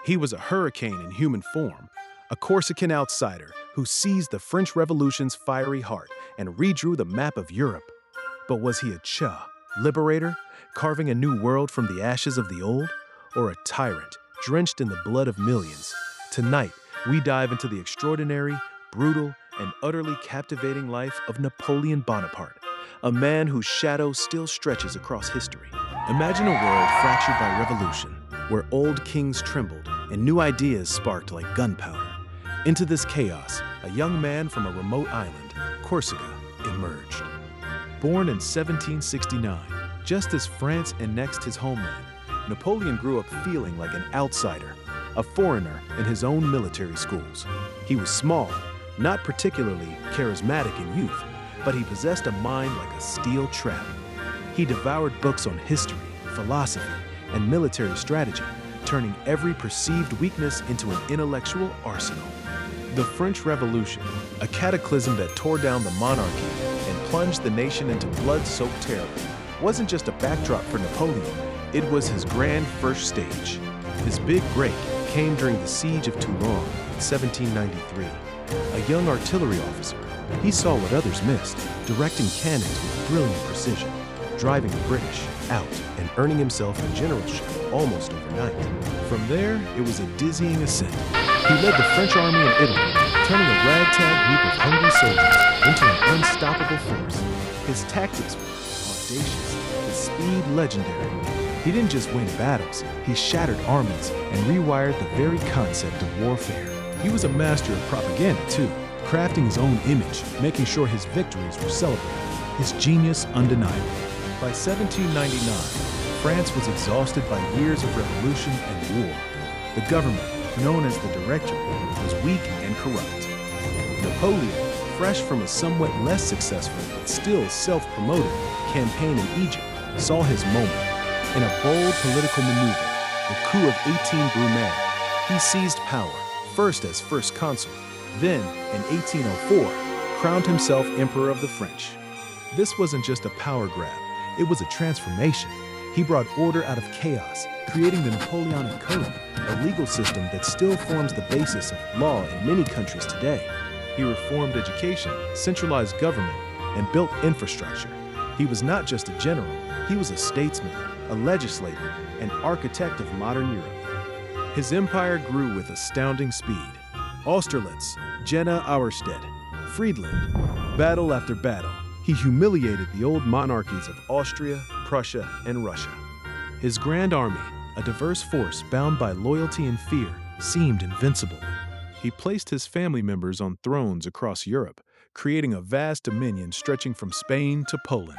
He was a hurricane in human form, a Corsican outsider who seized the French Revolution's fiery heart and redrew the map of Europe. But was he a liberator, carving a new world from the ashes of the old, or a tyrant, drenched in the blood of millions? Tonight, we dive into the extraordinary, brutal, and utterly captivating life of Napoleon Bonaparte, a man whose shadow still stretches across history. Imagine a world fractured by revolution, where old kings trembled and new ideas sparked like gunpowder. Into this chaos, a young man from a remote island, Corsica, emerged. Born in 1769, just as France annexed his homeland, Napoleon grew up feeling like an outsider, a foreigner in his own military schools. He was small, not particularly charismatic in youth, but he possessed a mind like a steel trap. He devoured books on history, philosophy, and military strategy, turning every perceived weakness into an intellectual arsenal. The French Revolution, a cataclysm that tore down the monarchy and plunged the nation into blood-soaked terror, wasn't just a backdrop for Napoleon, it was his grand first stage. His big break came during the Siege of Toulon in 1793. A young artillery officer, he saw what others missed, directing cannons with brilliant precision, driving the British out and earning himself a generalship almost overnight. From there, it was a dizzying ascent. He led the French army in Italy, turning a ragtag group of hungry soldiers into an unstoppable force. His tactics were audacious, his speed legendary. He didn't just win battles, he shattered armies and rewired the very concept of warfare. He was a master of propaganda too, crafting his own image, making sure his victories were celebrated. His genius undeniable. By 1799, France was exhausted by years of revolution and war. The government, known as the Directory, was weak and corrupt. Napoleon, fresh from a somewhat less successful but still self-promoted campaign in Egypt, saw his moment. In a bold political maneuver, the coup of 18 Brumaire, he seized power, first as first consul, then, in 1804, crowned himself Emperor of the French. This wasn't just a power grab, it was a transformation. He brought order out of chaos, creating the Napoleonic Code, a legal system that still forms the basis of law in many countries today. He reformed education, centralized government, and built infrastructure. He was not just a general, he was a statesman, a legislator, an architect of modern Europe. His empire grew with astounding speed. Austerlitz, Jena, Auerstedt, Friedland, battle after battle, he humiliated the old monarchies of Austria, Prussia, and Russia. His grand army, a diverse force bound by loyalty and fear, seemed invincible. He placed his family members on thrones across Europe, creating a vast dominion stretching from Spain to Poland.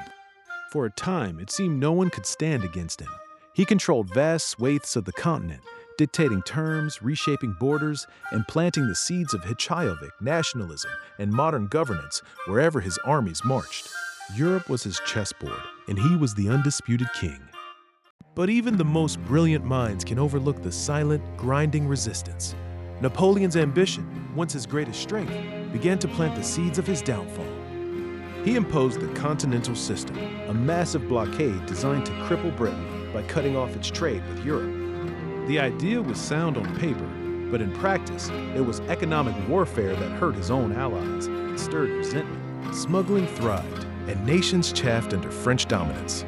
For a time, it seemed no one could stand against him. He controlled vast swathes of the continent, dictating terms, reshaping borders, and planting the seeds of Hitchcock nationalism and modern governance wherever his armies marched. Europe was his chessboard, and he was the undisputed king. But even the most brilliant minds can overlook the silent, grinding resistance. Napoleon's ambition, once his greatest strength, began to plant the seeds of his downfall. He imposed the continental system, a massive blockade designed to cripple Britain by cutting off its trade with Europe. The idea was sound on paper, but in practice, it was economic warfare that hurt his own allies and stirred resentment. Smuggling thrived, and nations chafed under French dominance.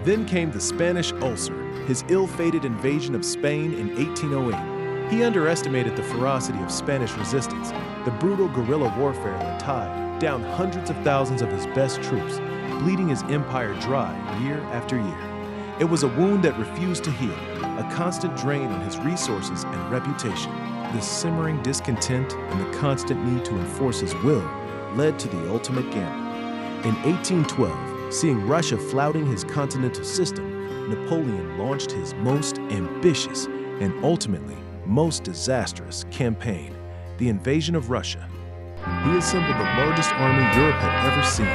Then came the Spanish ulcer, his ill-fated invasion of Spain in 1808. He underestimated the ferocity of Spanish resistance, the brutal guerrilla warfare that tied down hundreds of thousands of his best troops, bleeding his empire dry year after year. It was a wound that refused to heal, a constant drain on his resources and reputation. This simmering discontent and the constant need to enforce his will led to the ultimate gamble. In 1812, seeing Russia flouting his continental system, Napoleon launched his most ambitious and ultimately most disastrous campaign, the invasion of Russia. He assembled the largest army Europe had ever seen,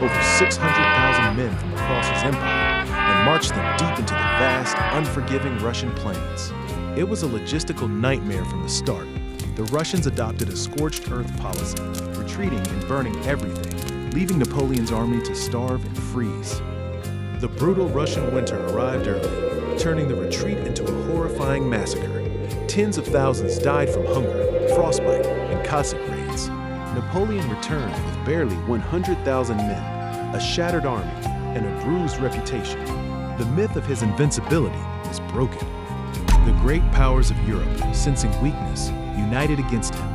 over 600,000 men from across his empire, and marched them deep into the vast, unforgiving Russian plains. It was a logistical nightmare from the start. The Russians adopted a scorched earth policy, retreating and burning everything, leaving Napoleon's army to starve and freeze. The brutal Russian winter arrived early, turning the retreat into a horrifying massacre. tens of thousands died from hunger, frostbite, and Cossack raids. Napoleon returned with barely 100,000 men, a shattered army, and a bruised reputation. The myth of his invincibility was broken. The great powers of Europe, sensing weakness, united against him.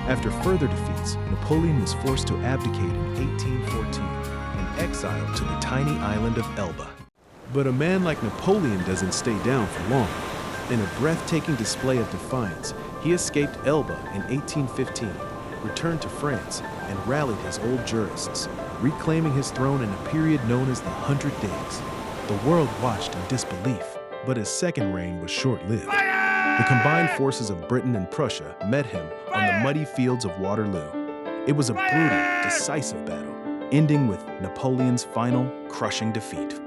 After further defeats, Napoleon was forced to abdicate in 1814 and exiled to the tiny island of Elba. But a man like Napoleon doesn't stay down for long. In a breathtaking display of defiance, he escaped Elba in 1815, returned to France, and rallied his old jurists, reclaiming his throne in a period known as the 100 Days. The world watched in disbelief, but his second reign was short-lived. The combined forces of Britain and Prussia met him on the muddy fields of Waterloo. It was a brutal, decisive battle, ending with Napoleon's final, crushing defeat.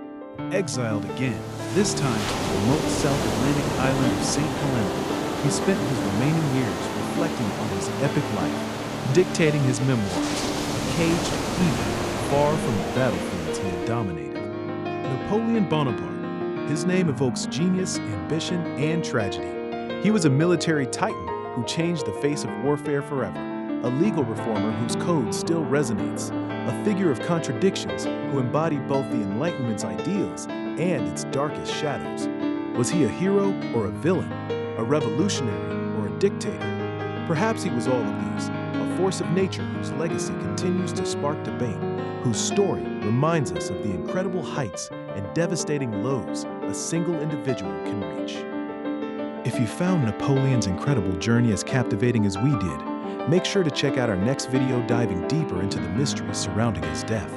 Exiled again, this time to the remote South Atlantic island of St. Helena, he spent his remaining years reflecting on his epic life, dictating his memoirs, a caged eagle far from the battlefields he had dominated. Napoleon Bonaparte. His name evokes genius, ambition, and tragedy. He was a military titan who changed the face of warfare forever, a legal reformer whose code still resonates, a figure of contradictions who embodied both the Enlightenment's ideals and its darkest shadows. Was he a hero or a villain, a revolutionary or a dictator? Perhaps he was all of these, a force of nature whose legacy continues to spark debate, whose story reminds us of the incredible heights and devastating lows a single individual can reach. If you found Napoleon's incredible journey as captivating as we did, make sure to check out our next video diving deeper into the mysteries surrounding his death.